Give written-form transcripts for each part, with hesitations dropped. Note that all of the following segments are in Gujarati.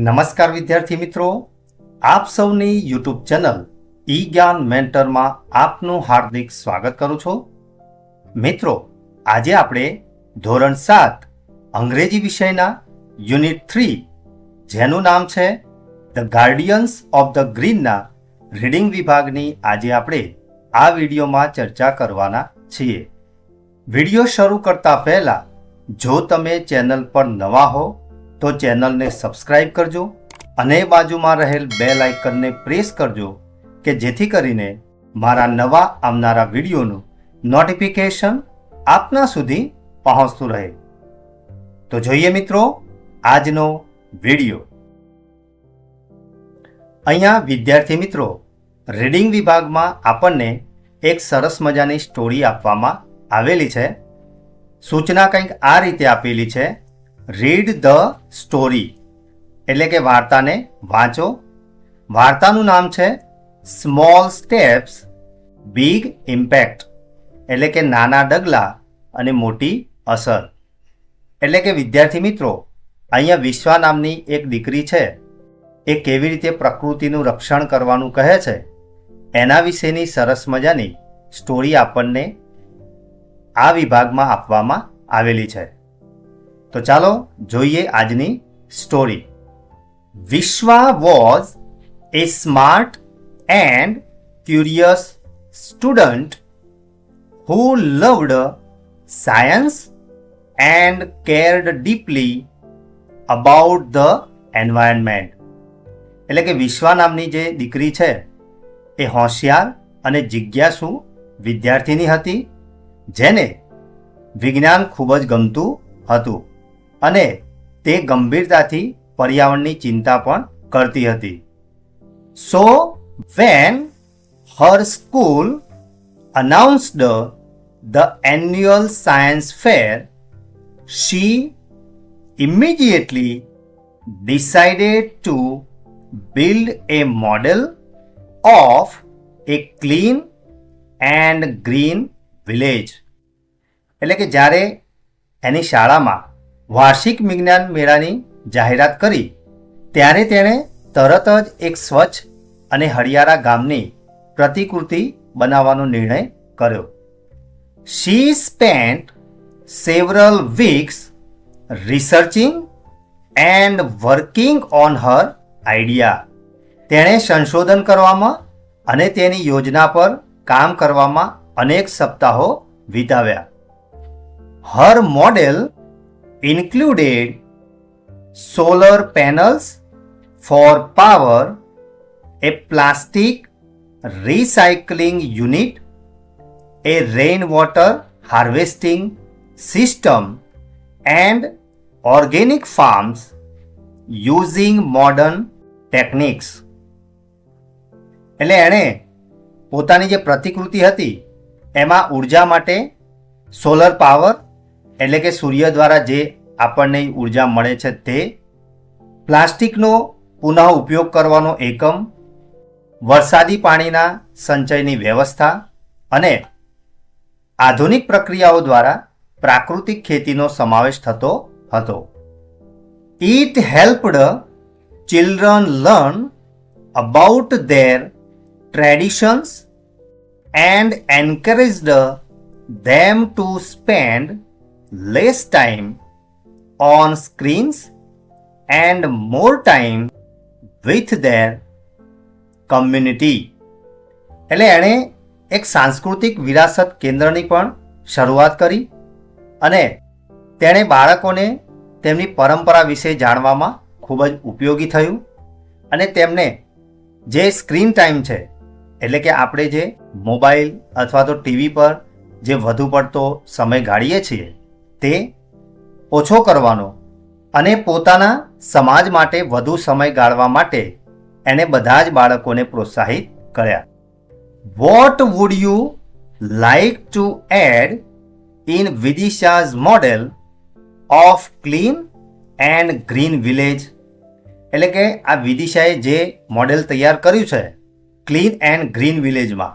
નમસ્કાર વિદ્યાર્થી મિત્રો, આપ સૌની યુટ્યુબ ચેનલ ઈ જ્ઞાન મેન્ટરમાં આપનું હાર્દિક સ્વાગત કરું છું. મિત્રો, આજે આપણે ધોરણ 7 અંગ્રેજી વિષયના યુનિટ 3 જેનું નામ છે ધ ગાર્ડિયન્સ ઓફ ધ ગ્રીનના રીડિંગ વિભાગની આજે આપણે આ વિડીયોમાં ચર્ચા કરવાના છીએ. વિડીયો શરૂ કરતા પહેલા જો તમે ચેનલ પર નવા હો તો ચેનલને સબસ્ક્રાઇબ કરજો અને બાજુમાં રહેલ બેલ આઇકનને પ્રેસ કરજો કે જેથી કરીને મારા નવા આવનારા વિડીયોનું નોટિફિકેશન આપના સુધી પહોંચતું રહે. તો જોઈએ મિત્રો આજનો વિડીયો. અહીંયા વિદ્યાર્થી મિત્રો રીડિંગ વિભાગમાં આપણને એક સરસ મજાની સ્ટોરી આપવામાં આવેલી છે. સૂચના કંઈક આ રીતે આપેલી છે, રીડ ધ સ્ટોરી એટલે કે વાર્તાને વાંચો. વાર્તાનું નામ છે સ્મોલ સ્ટેપ્સ બિગ ઇમ્પેક્ટ એટલે કે નાના ડગલા અને મોટી અસર. એટલે કે વિદ્યાર્થી મિત્રો અહીંયા વિશ્વા નામની એક દીકરી છે, એ કેવી રીતે પ્રકૃતિનું રક્ષણ કરવાનું કહે છે એના વિશેની સરસ મજાની સ્ટોરી આપણને આ વિભાગમાં આપવામાં આવેલી છે. તો ચાલો જોઈએ આજની story. Vishwa was A smart and curious student who loved science and cared deeply about the environment. એટલે કે વિશ્વા નામની જે દીકરી છે એ હોશિયાર અને જિજ્ઞાસુ વિદ્યાર્થીની હતી, જેને વિજ્ઞાન ખૂબ જ ગમતું હતું અને તે ગંભીરતાથી પર્યાવરણની ચિંતા પણ કરતી હતી. So when her school announced the annual science fair, she immediately decided to build a model of a clean and green village. એટલે કે જ્યારે એની શાળામાં વાર્ષિક વિજ્ઞાન મેળાની જાહેરાત કરી ત્યારે તેણે તરત જ એક સ્વચ્છ અને હરિયાળા ગામની પ્રતિકૃતિ બનાવવાનો નિર્ણય કર્યો. She spent several weeks researching and working on her idea. તેણે સંશોધન કરવામાં અને તેની યોજના પર કામ કરવામાં અનેક સપ્તાહો વિતાવ્યા. Her model included solar panels for power, a plastic recycling unit, a rainwater harvesting system, and organic farms using modern techniques. એટલે એણે પોતાની જે પ્રતિકૃતિ હતી એમાં ઉર્જા માટે સોલર પાવર એટલે કે સૂર્ય દ્વારા જે આપણને ઉર્જા મળે છે તે, પ્લાસ્ટિકનો પુનઃ ઉપયોગ કરવાનો એકમ, વરસાદી પાણીના સંચયની વ્યવસ્થા અને આધુનિક પ્રક્રિયાઓ દ્વારા પ્રાકૃતિક ખેતીનો સમાવેશ થતો હતો. It helped children learn about their traditions and encouraged them to spend less time on screens and more time with their community. એટલે એણે એક સાંસ્કૃતિક વિરાસત કેન્દ્રની પણ શરૂઆત કરી અને તેણે બાળકોને તેમની પરંપરા વિશે જાણવામાં ખૂબ જ ઉપયોગી થયું અને તેમને જે સ્ક્રીન ટાઈમ છે એટલે કે આપણે જે મોબાઈલ અથવા તો ટીવી પર જે વધુ પડતો સમય ગાળીએ છીએ તે ઓછો કરવાનો અને પોતાના સમાજ માટે વધુ સમય ગાળવા માટે એણે બધા જ બાળકોને પ્રોત્સાહિત કર્યા. What would you like to add in Vidisha's model of clean and green village? એટલે કે આ વિદિશાએ જે મોડેલ તૈયાર કર્યું છે ક્લીન એન્ડ ગ્રીન વિલેજમાં,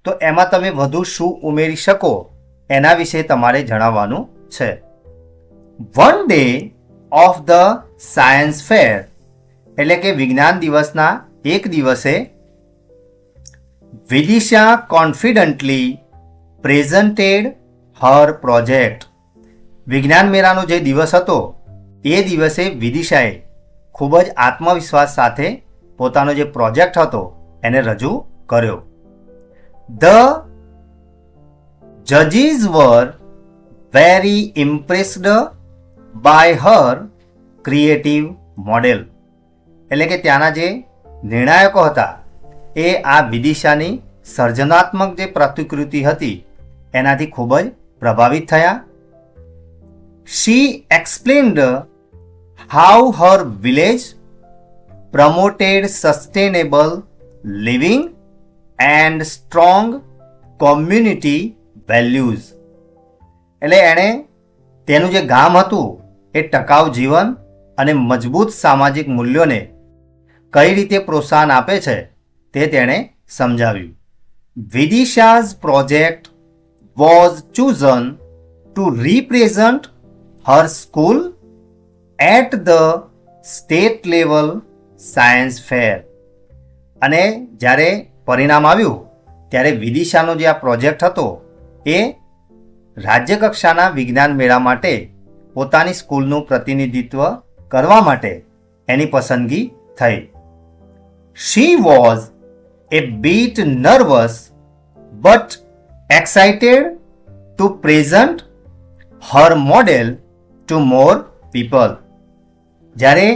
તો એમાં તમે વધુ શું ઉમેરી શકો એના વિશે તમારે જણાવવાનું છે. One day of the science fair, એટલે કે વિજ્ઞાન દિવસના એક દિવસે વિદિશા કોન્ફિડન્ટલી પ્રેઝન્ટેડ હર પ્રોજેક્ટ. વિજ્ઞાન મેળાનો જે દિવસ હતો એ દિવસે વિદિશાએ ખૂબ જ આત્મવિશ્વાસ સાથે પોતાનો જે પ્રોજેક્ટ હતો એને રજૂ કર્યો. ધ જજીસ were very impressed by her creative model. એટલે કે ત્યાંના જે નિર્ણાયકો હતા એ આ વિદિશાની સર્જનાત્મક જે પ્રતિકૃતિ હતી એનાથી ખૂબ જ પ્રભાવિત થયા. She explained how her village promoted sustainable living and strong community values. એટલે એણે તેનું જે ગામ હતું એ ટકાઉ જીવન અને મજબૂત સામાજિક મૂલ્યોને કઈ રીતે પ્રોત્સાહન આપે છે તે તેણે સમજાવ્યું. Vidisha's project was chosen to represent her school at the state level science fair. અને જ્યારે પરિણામ આવ્યું ત્યારે વિદિશાનો જે આ પ્રોજેક્ટ હતો એ રાજ્ય કક્ષાના વિજ્ઞાન મેળા માટે પોતાની સ્કૂલનું પ્રતિનિધિત્વ કરવા માટે એની પસંદગી થઈ. She was a bit nervous but excited to present her model to more people. જ્યારે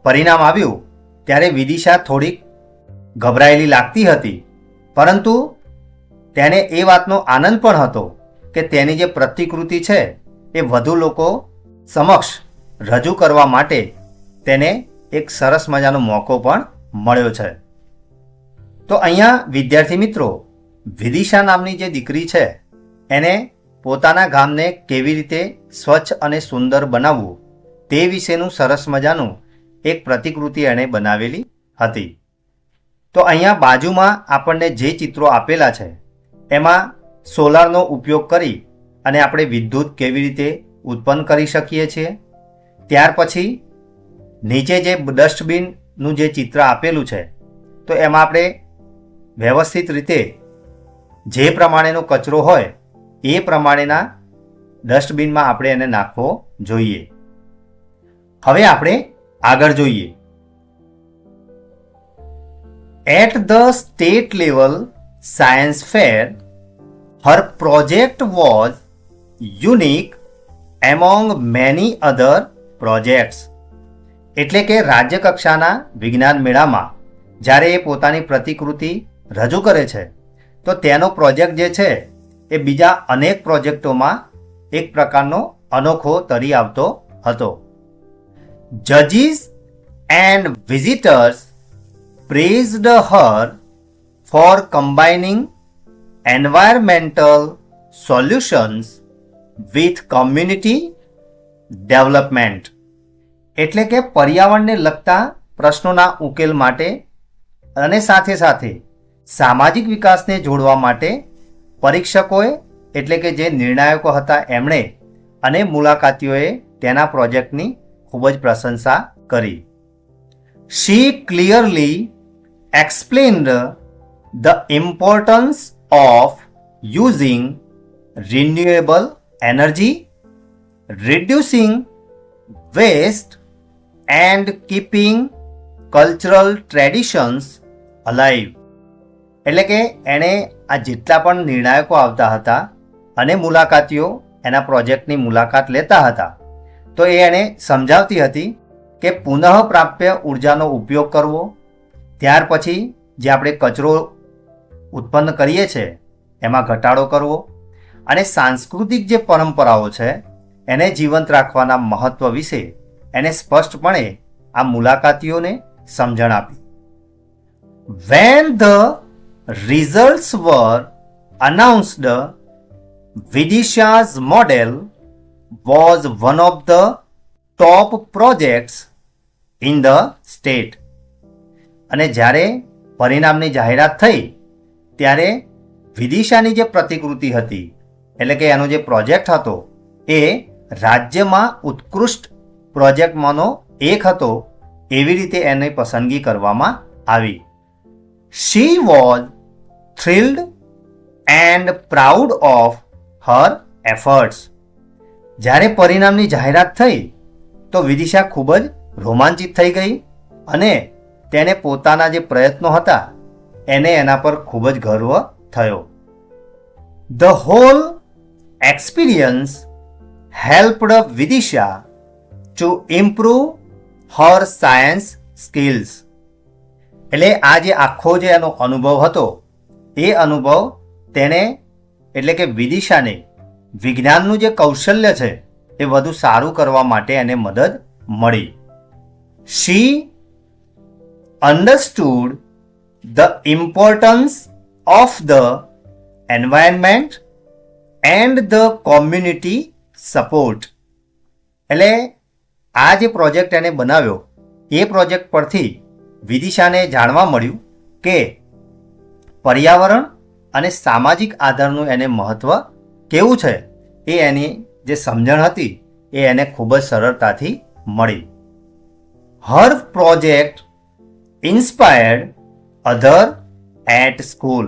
પરિણામ આવ્યું ત્યારે વિદિશા થોડીક ગભરાયેલી લાગતી હતી, પરંતુ તેને એ વાતનો આનંદ પણ હતો કે તેની જે પ્રતિકૃતિ છે એ વધુ લોકો સમક્ષ રજૂ કરવા માટે તેને એક સરસ મજાનો મોકો પણ મળ્યો છે. તો અહીંયા વિદ્યાર્થી મિત્રો, વિદિશા નામની જે દીકરી છે એને પોતાના ગામને કેવી રીતે સ્વચ્છ અને સુંદર બનાવવું તે વિશેનું સરસ મજાનું એક પ્રતિકૃતિ એણે બનાવેલી હતી. તો અહીંયા બાજુમાં આપણને જે ચિત્રો આપેલા છે એમાં સોલારનો ઉપયોગ કરી અને આપણે વિદ્યુત કેવી રીતે ઉત્પન્ન કરી શકીએ છીએ. ત્યાર પછી નીચે જે ડસ્ટબિનનું જે ચિત્ર આપેલું છે તો એમાં આપણે વ્યવસ્થિત રીતે જે પ્રમાણેનો કચરો હોય એ પ્રમાણેના ડસ્ટબિનમાં આપણે એને નાખવો જોઈએ. હવે આપણે આગળ જોઈએ. At the state level science fair her project was unique among many other projects. એટલે કે રાજ્ય કક્ષાના વિજ્ઞાન મેળામાં જ્યારે એ પોતાની પ્રતિકૃતિ રજૂ કરે છે તો તેનો પ્રોજેક્ટ જે છે એ બીજા અનેક પ્રોજેક્ટોમાં એક પ્રકારનો અનોખો તરી આવતો હતો. જજીસ and visitors praised her for combining environmental solutions with community development. એટલે કે પર્યાવરણને લગતા પ્રશ્નોના ઉકેલ માટે અને સાથે સાથે સામાજિક વિકાસને જોડવા માટે પરીક્ષકોએ એટલે કે જે નિર્ણાયકો હતા એમણે અને મુલાકાતીઓએ તેના પ્રોજેક્ટની ખૂબ જ પ્રશંસા કરી. She clearly explained the importance of using renewable energy, reducing waste and keeping cultural traditions alive. એટલે કે એણે આ જેટલા પણ નિર્ણાયકો આવતા હતા અને મુલાકાતીઓ એના પ્રોજેક્ટની મુલાકાત લેતા હતા તો એણે સમજાવતી હતી કે પુનઃપ્રાપ્ય ઉર્જાનો ઉપયોગ કરવો, ત્યાર પછી જે આપણે કચરો ઉત્પન્ન કરીએ છીએ એમાં ઘટાડો કરવો અને સાંસ્કૃતિક જે પરંપરાઓ છે એને જીવંત રાખવાના મહત્વ વિશે એને સ્પષ્ટપણે આ મુલાકાતીઓને સમજણ આપી. When the results were announced, Vidisha's model was one of the top projects in the state. અને જ્યારે પરિણામની જાહેરાત થઈ ત્યારે વિદિશાની જે પ્રતિકૃતિ હતી એટલે કે એનો જે પ્રોજેક્ટ હતો એ રાજ્યમાં ઉત્કૃષ્ટ પ્રોજેક્ટમાંનો એક હતો એવી રીતે એની પસંદગી કરવામાં આવી. She was thrilled and proud of her efforts. જ્યારે પરિણામની જાહેરાત થઈ તો વિદિશા ખૂબ જ રોમાંચિત થઈ ગઈ અને તેને પોતાના જે પ્રયત્નો હતા એને એના પર ખૂબ જ ગર્વ થયો. The whole experience helped Vidisha to improve her science skills. એટલે આ જે આખો જે એનો અનુભવ હતો એ અનુભવ તેને એટલે કે વિદિશાને વિજ્ઞાનનું જે કૌશલ્ય છે એ વધુ સારું કરવા માટે એને મદદ મળી. She understood the importance of the environment and the community support. એટલે આ જે પ્રોજેક્ટ એને બનાવ્યો એ પ્રોજેક્ટ પરથી વિદિશાને જાણવા મળ્યું કે પર્યાવરણ અને સામાજિક આધારનું એને મહત્વ કેવું છે એ એની જે સમજણ હતી એ એને ખૂબ જ સરળતાથી મળી. Her project inspired other at school.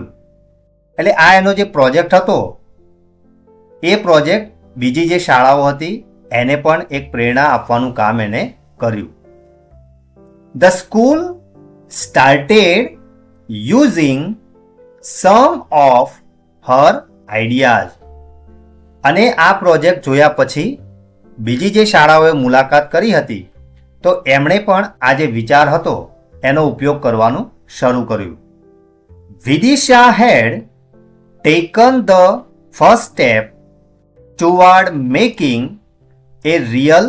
એટલે આ એનો જે પ્રોજેક્ટ હતો એ પ્રોજેક્ટ બીજી જે શાળાઓ હતી એને પણ એક પ્રેરણા આપવાનું કામ એને કર્યું. The school started using some of her ideas. અને આ પ્રોજેક્ટ જોયા પછી બીજી જે શાળાઓએ મુલાકાત કરી હતી તો એમણે પણ આ જે વિચાર હતો એનો ઉપયોગ કરવાનું શરૂ કર્યું. Vidisha had taken the first step toward making a real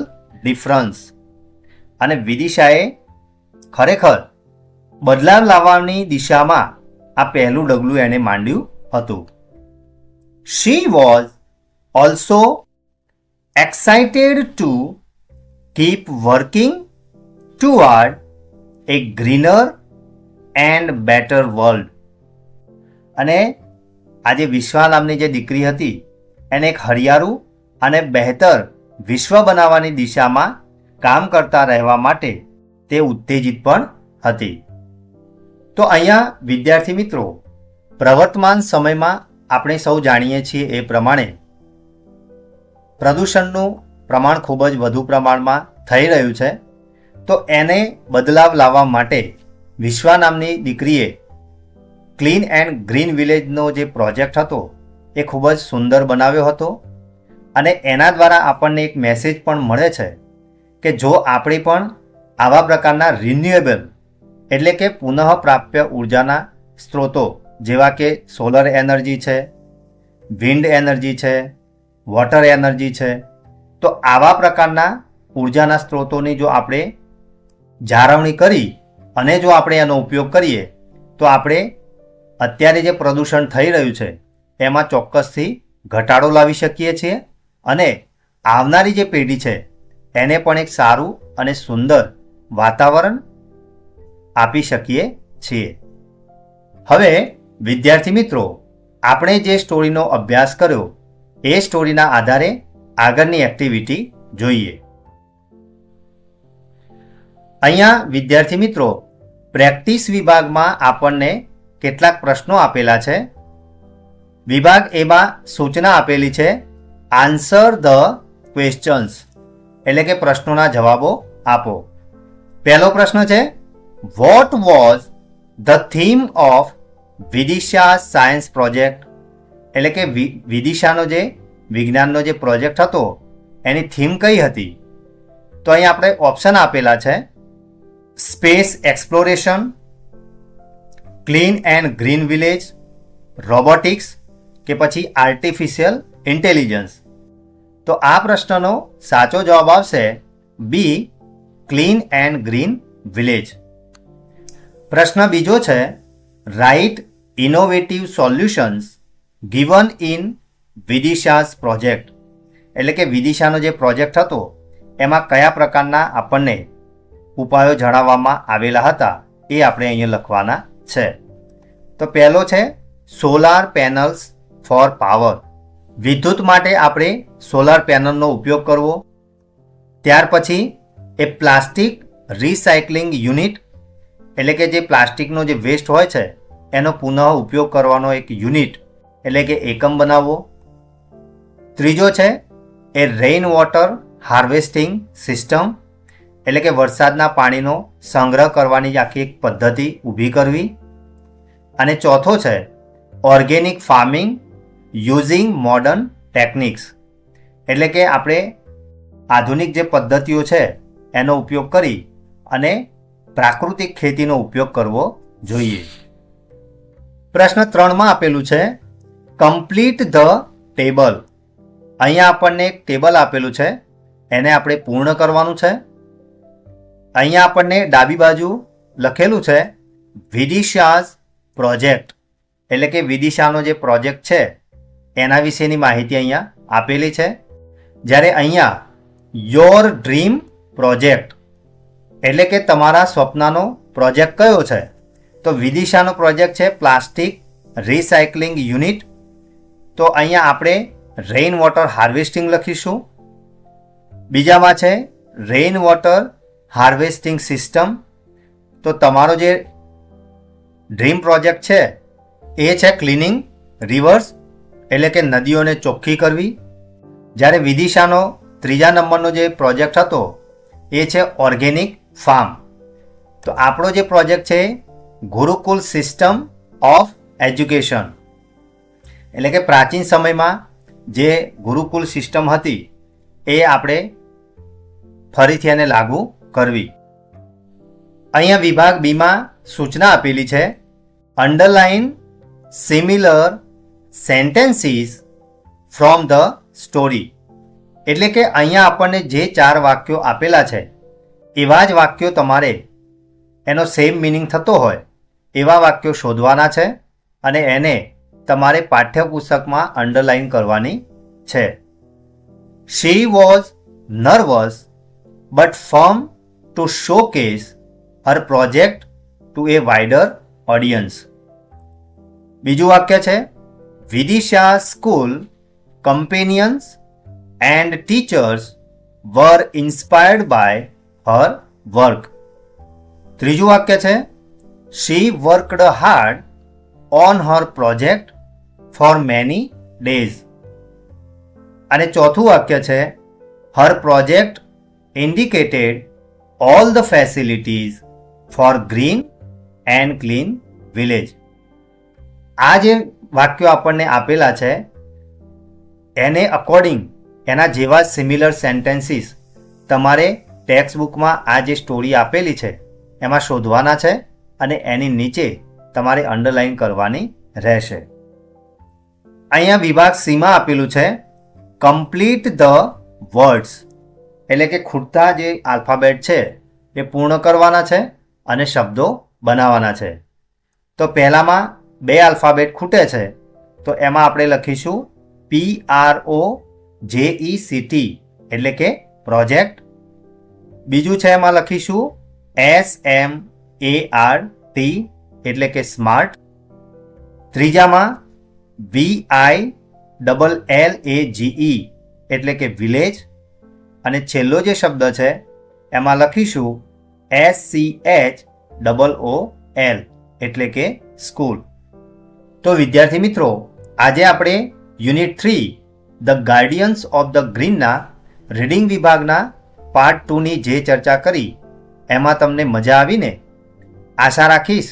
difference. અને વિદિશાએ ખરેખર બદલાવ લાવવાની દિશામાં આ પહેલું ડગલું એને માંડ્યું હતું. She was also excited to keep working toward a greener and better world. અને આજે વિશ્વા નામની જે દીકરી હતી એને એક હરિયાળું અને બહેતર વિશ્વ બનાવવાની દિશામાં કામ કરતા રહેવા માટે તે ઉત્તેજિત પણ હતી. તો અહીંયા વિદ્યાર્થી મિત્રો પ્રવર્તમાન સમયમાં આપણે સૌ જાણીએ છીએ એ પ્રમાણે પ્રદૂષણનું પ્રમાણ ખૂબ જ વધુ પ્રમાણમાં થઈ રહ્યું છે. તો એને બદલાવ લાવવા માટે વિશ્વા નામની દીકરીએ ક્લીન એન્ડ ગ્રીન વિલેજનો જે પ્રોજેક્ટ હતો એ ખૂબ જ સુંદર બનાવ્યો હતો અને એના દ્વારા આપણને એક મેસેજ પણ મળે છે કે જો આપણે પણ આવા પ્રકારના રિન્યુએબલ એટલે કે પુનઃપ્રાપ્ય ઉર્જાના સ્ત્રોતો જેવા કે સોલર એનર્જી છે, વિન્ડ એનર્જી છે, વોટર એનર્જી છે, તો આવા પ્રકારના ઉર્જાના સ્ત્રોતોની જો આપણે જાળવણી કરી અને જો આપણે એનો ઉપયોગ કરીએ તો આપણે અત્યારે જે પ્રદૂષણ થઈ રહ્યું છે એમાં ચોક્કસથી ઘટાડો લાવી શકીએ છીએ અને આવનારી જે પેઢી છે એને પણ એક સારું અને સુંદર વાતાવરણ આપી શકીએ છીએ. હવે વિદ્યાર્થી મિત્રો આપણે જે સ્ટોરીનો અભ્યાસ કર્યો એ સ્ટોરીના આધારે આગળની એક્ટિવિટી જોઈએ. અહીંયા વિદ્યાર્થી મિત્રો પ્રેક્ટિસ વિભાગમાં આપણને કેટલાક પ્રશ્નો આપેલા છે. વિભાગ એમાં સૂચના આપેલી છે આન્સર ધ ક્વેશ્ચન્સ એટલે કે પ્રશ્નોના જવાબો આપો. પહેલો પ્રશ્ન છે what was the theme of Vidisha science project એટલે કે વિદિશાનો જે વિજ્ઞાનનો જે પ્રોજેક્ટ હતો એની થીમ કઈ હતી? તો અહીં આપણે ઓપ્શન આપેલા છે space exploration, clean and green village, robotics કે પછી આર્ટિફિશિયલ ઇન્ટેલિજન્સ. તો આ પ્રશ્નનો સાચો જવાબ આવશે be clean and green village. પ્રશ્ન બીજો છે right innovative solutions given in Vidisha's project એટલે કે વિદિશાનો જે પ્રોજેક્ટ હતો એમાં કયા પ્રકારના આપણને ઉપાયો જણાવવામાં આવેલા હતા એ આપણે અહીંયા લખવાના છે. તો પહેલો છે સોલાર પેનલ્સ ફોર પાવર. વિદ્યુત માટે આપણે સોલાર પેનલનો ઉપયોગ કરવો. ત્યાર પછી એ પ્લાસ્ટિક રિસાયકલિંગ યુનિટ એટલે કે જે પ્લાસ્ટિકનો જે વેસ્ટ હોય છે એનો પુનઃ ઉપયોગ કરવાનો એક યુનિટ એટલે કે એકમ બનાવવો. ત્રીજો છે એ રેઇન વોટર હાર્વેસ્ટિંગ સિસ્ટમ એટલે કે વરસાદના પાણીનો સંગ્રહ કરવાની આખી એક પદ્ધતિ ઊભી કરવી. અને ચોથો છે organic farming using modern techniques એટલે કે આપણે આધુનિક જે પદ્ધતિઓ છે એનો ઉપયોગ કરી અને પ્રાકૃતિક ખેતીનો ઉપયોગ કરવો જોઈએ. પ્રશ્ન 3માં આપેલું છે કમ્પ્લીટ ધ ટેબલ. અહીંયા આપણને એક ટેબલ આપેલું છે, એને આપણે પૂર્ણ કરવાનું છે. અહીંયા આપણને ડાબી બાજુ લખેલું છે વિદિશાઝ પ્રોજેક્ટ એટલે કે વિદિશાનો જે પ્રોજેક્ટ છે એના વિશેની માહિતી અહીંયા આપેલી છે. જ્યારે અહીંયા યોર ડ્રીમ પ્રોજેક્ટ એટલે કે તમારા સ્વપ્નનો પ્રોજેક્ટ કયો છે, તો વિદિશાનો પ્રોજેક્ટ છે પ્લાસ્ટિક રિસાયકલિંગ યુનિટ. તો અહીંયા આપણે રેઇન વોટર હાર્વેસ્ટિંગ લખીશું. બીજામાં છે રેઇન વોટર હાર્વેસ્ટિંગ સિસ્ટમ. તો તમારો જે ડ્રીમ પ્રોજેક્ટ છે એ છે ક્લિનિંગ રિવર્સ એટલે કે નદીઓને ચોખ્ખી કરવી. જ્યારે વિદિશાનો 3જા નંબરનો જે પ્રોજેક્ટ હતો એ છે ઓર્ગેનિક ફાર્મ. તો આપણો જે પ્રોજેક્ટ છે ગુરુકુલ સિસ્ટમ ઓફ એજ્યુકેશન એટલે કે પ્રાચીન સમયમાં જે ગુરુકુલ સિસ્ટમ હતી એ આપણે ફરીથી એને લાગુ કરવી. અહીંયા વિભાગ બીમાં સૂચના આપેલી છે underline similar sentences from the story એટલે કે અહીંયા આપણને જે 4 વાક્યો આપેલા છે એવા જ વાક્યો તમારે એનો સેમ મિનિંગ થતો હોય એવા વાક્યો શોધવાના છે અને એને તમારે પાઠ્યપુસ્તકમાં અંડરલાઇન કરવાની છે. She was nervous but firm to showcase her project to a wider audience. બીજું વાક્ય છે Vidisha school companions and teachers were inspired by her work. ત્રીજું વાક્ય છે she worked hard on her project for many days. અને ચોથું વાક્ય છે her project indicated all the facilities for green and clean village. આ જે વાક્યો આપણને આપેલા છે એને અકોર્ડિંગ એના જેવા સિમિલર સેન્ટેન્સીસ તમારે ટેક્સ્ટ બુકમાં આ જે સ્ટોરી આપેલી છે એમાં શોધવાના છે અને એની નીચે તમારે અંડરલાઇન કરવાની રહેશે. અહીંયા વિભાગ સીમાં આપેલું છે કમ્પ્લીટ ધ વર્ડ્સ એટલે કે ખૂટતા જે આલ્ફાબેટ છે એ પૂર્ણ કરવાના છે અને શબ્દો બનાવવાના છે. તો પહેલામાં 2 આલ્ફાબેટ ખૂટે છે તો એમાં આપણે લખીશું PROJECT એટલે કે પ્રોજેક્ટ. બીજું છે એમાં લખીશું SMART એટલે કે સ્માર્ટ. ત્રીજામાં VILLAGE એટલે કે વિલેજ. અને છેલ્લો જે શબ્દ છે એમાં લખીશું SCHOOL એટલે કે સ્કૂલ. તો વિદ્યાર્થી મિત્રો આજે આપણે unit 3 the guardians of the ગ્રીનના રીડિંગ વિભાગના પાર્ટ 2ની જે ચર્ચા કરી એમાં તમને મજા આવીને? આશા રાખીશ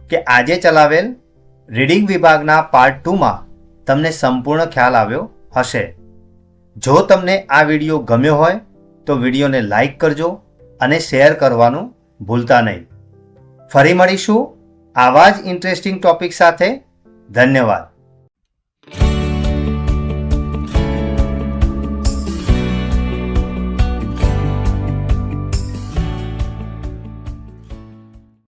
કે આજે ચલાવેલ રીડિંગ વિભાગના પાર્ટ 2માં તમને સંપૂર્ણ ખ્યાલ આવ્યો હશે. જો તમને આ વિડીયો ગમ્યો હોય તો વિડીયોને લાઈક કરજો અને શેર કરવાનું ભૂલતા નહીં. ફરી મળીશું આવા જ ઇન્ટરેસ્ટિંગ ટોપિક સાથે. ધન્યવાદ.